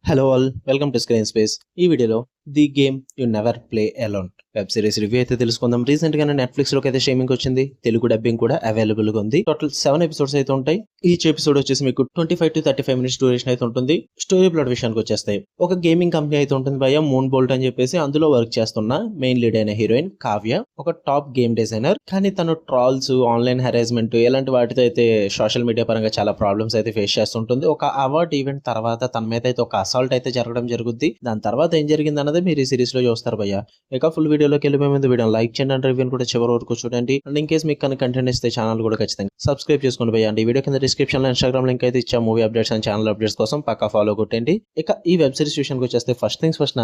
Hello all, welcome to screen space. ఈ వీడియోలో the game you never play alone web series review అయితే తెలుసుకుందాం. Recent గానే Netflix లోకి అయితే స్ట్రీమింగ్ వచ్చింది. తెలుగు డబ్బింగ్ కూడా అవైలబుల్ గా ఉంది. టోటల్ 7 ఎపిసోడ్స్ అయితే ఉంటాయి. ఈచ్ ఎపిసోడ్ వచ్చేసి మీకు 25 to 35 మినిట్స్ డ్యూరేషన్ అయితే ఉంటుంది. స్టోరీ ప్లాట్ విషయానికి వచ్చేస్తాయి. ఒక గేమింగ్ కంపెనీ అయితే ఉంటుంది భయ్య, మూన్ బోల్ట్ అని చెప్పేసి. అందులో వర్క్ చేస్తున్న మెయిన్ లీడ్ అయిన హీరోయిన్ కావ్య ఒక టాప్ గేమ్ డిజైనర్. కానీ తను ట్రాల్స్, ఆన్లైన్ హెరాస్మెంట్ ఇలాంటి వాటితో అయితే సోషల్ మీడియా పరంగా చాలా ప్రాబ్లమ్స్ అయితే ఫేస్ చేస్తుంటుంది. ఒక అవార్డ్ ఈవెంట్ తర్వాత తన మీద అయితే ఒక అసాల్ట్ అయితే జరగడం జరుగుద్ది. దాని తర్వాత ఏం జరిగింది అన్నది మీరు ఈ సిరీస్ లో చూస్తారు భయ్య. ఇక ఫుల్ వీడియోలోకి వెళ్ళిపోయే ముందు వీడియో లైక్ చేయండి అండ్ రివ్యూ కూడా చివరి వరకు చూడండి. అండ్ ఇన్ కేస్ మీకు కనుక కంటెంట్ ఇస్తే ఛానల్ కూడా ఖచ్చితంగా సబ్స్క్రైబ్ చేసుకోండి భయ్య. అండ్ ఈ వీడియో కింద డిస్క్రిప్షన్ లో ఇన్స్టాగ్రామ్ లింక్ అయితే ఇచ్చా. Movie updates and channel updates కోసం పక్కా ఫాలో కొట్టండి. ఇక ఈ వెబ్ సిరీస్ విషయానికి వచ్చేస్తే ఫస్ట్ థింగ్స్ ఫస్ట్,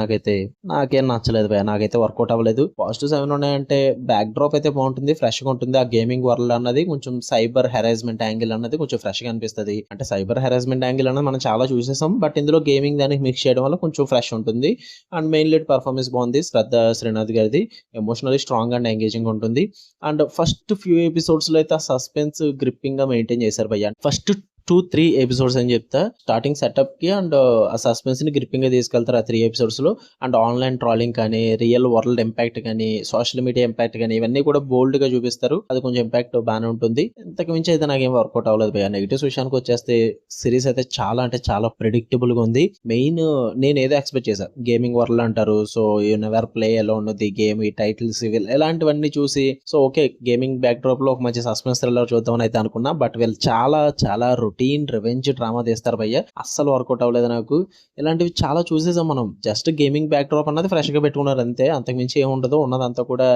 నాకేం నచ్చలేదు భయ్య. నాకైతే వర్కౌట్ అవ్వలేదు. పాజిటివ్స్ ఏమైనా ఉన్నాయంటే బ్యాక్ డ్రాప్ అయితే బాగుంటుంది, ఫ్రెష్ గా ఉంటుంది. ఆ గేమింగ్ వరల్డ్ అన్నది కొంచెం సైబర్ హెరాస్మెంట్ యాంగిల్ అన్నది కొంచెం ఫ్రెష్ గా అనిపిస్తుంది. అంటే సైబర్ హెరాస్మెంట్ యాంగిల్ అన్నది మనం చాలా చూసేసాం, బట్ ఇందులో గేమింగ్ దానికి మిక్స్ చేయడం వల్ల కొంచెం ఫ్రెష్ ఉంటుంది. అండ్ మెయిన్ లీడ్ పర్ఫార్మెన్స్ బాగుంది, శ్రద్ధ శ్రీనాథ్ గారిది. ఎమోషనల్లీ స్ట్రాంగ్ అండ్ ఎంగేజింగ్ ఉంటుంది. అండ్ ఫస్ట్ ఫ్యూ ఎపిసోడ్స్ లో అయితే ఆ సస్పెన్స్ గ్రిప్పింగ్ గా మెయింటైన్ చేశారు భయ్య. ఫస్ట్ 2-3 ఎపిసోడ్స్ అని చెప్తా. స్టార్టింగ్ సెటప్ కి అండ్ ఆ సస్పెన్స్ ని గ్రిప్పింగ్ గా తీసుకెళ్తారు ఆ 3 ఎపిసోడ్స్ లో. అండ్ ఆన్లైన్ ట్రాలింగ్ కానీ, రియల్ వరల్డ్ ఇంపాక్ట్ కానీ, సోషల్ మీడియా ఇంపాక్ట్ కానీ, ఇవన్నీ కూడా బోల్డ్ గా చూపిస్తారు. అది కొంచెం ఇంపాక్ట్ బాగానే ఉంటుంది. ఇంతకు మించి అయితే నాకేం వర్కౌట్ అవ్వలేదు భయ్య. నెగిటివ్స్ విషయానికి వచ్చేస్తే సిరీస్ అయితే చాలా అంటే చాలా ప్రెడిక్టబుల్ గా ఉంది. మెయిన్ నేను ఏదో ఎక్స్పెక్ట్ చేశాను, గేమింగ్ వరల్డ్ అంటారు, so you never play alone, the game, ఈ టైటిల్ సివిల్ ఇలాంటివన్నీ చూసి so okay gaming back drop లో ఒక మంచి సస్పెన్స్ థ్రిల్లర్ చూద్దామని అయితే అనుకున్నా. బట్ వీళ్ళు చాలా చాలా రొటీన్ రివెంజ్ డ్రామా తీస్తారు భయ్య. అస్సలు వర్కౌట్ అవ్వలేదు నాకు. ఇలాంటివి చాలా చూసేసాం మనం. జస్ట్ గేమింగ్ బ్యాక్ డ్రాప్ అన్నది ఫ్రెష్ గా పెట్టుకున్నారు అంతే, అంతకు మించి ఏమి ఉండదు. ఉన్నదంతా కూడా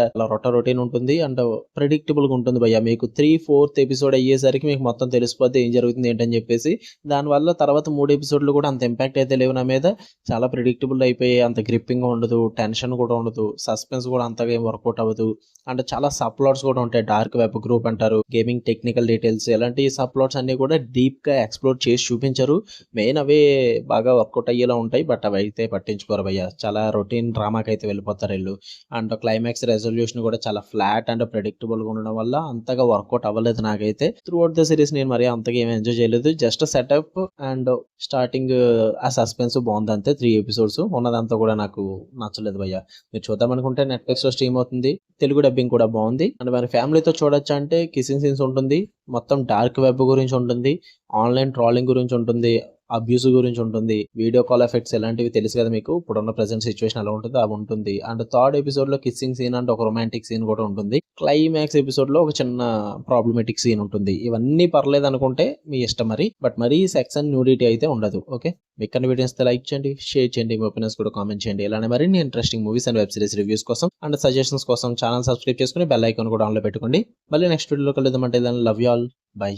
రొటీన్ ఉంటుంది అండ్ ప్రెడిక్టబుల్ గా ఉంటుంది భయ్య. మీకు 3-4th ఎపిసోడ్ అయ్యేసరికి మీకు మొత్తం తెలిసిపోతే ఏం జరుగుతుంది ఏంటని చెప్పేసి. దానివల్ల తర్వాత 3 ఎపిసోడ్లు కూడా అంత ఇంపాక్ట్ అయితే లేవు నా మీద. చాలా ప్రెడిక్టబుల్ అయిపోయి అంత గ్రిప్పింగ్ ఉండదు, టెన్షన్ కూడా ఉండదు, సస్పెన్స్ కూడా అంతగా ఏం వర్కౌట్ అవ్వదు. అండ్ చాలా సబ్ ప్లాట్స్ కూడా ఉంటాయి. డార్క్ వెబ్ గ్రూప్ అంటారు, గేమింగ్ టెక్నికల్ డీటెయిల్స్, ఇలాంటి సబ్ ప్లాట్స్ అన్ని కూడా డీప్ గా ఎక్స్ప్లోర్ చేసి చూపించారు. మెయిన్ అవే బాగా వర్కౌట్ అయ్యేలా ఉంటాయి, బట్ అవి అయితే పట్టించుకోరు భయ్య. చాలా రొటీన్ డ్రామాకి అయితే వెళ్ళిపోతారు వీళ్ళు. అండ్ క్లైమాక్స్ రెజల్యూషన్ కూడా చాలా ఫ్లాట్ అండ్ ప్రెడిక్టబుల్ గా ఉండడం వల్ల అంతగా వర్కౌట్ అవ్వలేదు నాకైతే. త్రూ అవుట్ ద సిరీస్ నేను మరి అంతగా ఏమి ఎంజాయ్ చేయలేదు. జస్ట్ సెటప్ అండ్ స్టార్టింగ్ ఆ సస్పెన్స్ బాగుంది అంతే. 3 ఎపిసోడ్స్ ఉన్నదంతా కూడా నాకు నచ్చలేదు భయ్య. మీరు చూద్దాం అనుకుంటే నెట్ఫ్లిక్స్ లో స్ట్రీమ్ అవుతుంది. తెలుగు డబ్బింగ్ కూడా బాగుంది. అండ్ మరి ఫ్యామిలీతో చూడొచ్చు అంటే కిసింగ్ సీన్స్ ఉంటుంది, మొత్తం డార్క్ వెబ్ గురించి ఉంటుంది, ఆన్లైన్ ట్రాలింగ్ గురించి ఉంటుంది, అబ్యూస్ గురించి ఉంటుంది, వీడియో కాల్ ఎఫెక్ట్స్ ఇలాంటివి తెలుసు కదా మీకు. ఇప్పుడున్న ప్రెసెంట్ సిచ్యువేషన్ ఎలా ఉంటుందో అవి ఉంటుంది. అండ్ 3rd ఎపిసోడ్ లో కిస్సింగ్ సీన్ అండ్ ఒక రొమాంటిక్ సీన్ కూడా ఉంటుంది. క్లైమాక్స్ ఎపిసోడ్ లో ఒక చిన్న ప్రాబ్లమేటిక్ సీన్ ఉంటుంది. ఇవన్నీ పర్లేదు అనుకుంటే మీ ఇష్టం మరి, బట్ మరీ సెక్స్ అండ్ న్యూడిటీ అయితే ఉండదు. ఓకే, మీకు వీడియోస్ లైక్ చేయండి, షేర్ చేయండి, మీ ఒపీనియన్స్ కూడా కామెంట్ చేయండి. ఇలానే మరిన్ని interesting movies and web series reviews కోసం అండ్ సజెషన్స్ కోసం ఛానల్ సబ్స్క్రైబ్ చేసుకుని బెల్ ఐకాన్ కూడా ఆన్ లో పెట్టుకోండి. మళ్ళీ నెక్స్ట్ వీడియోలో కలుద్దామంటే దాన్ని లవ్ యూ ఆల్, బై.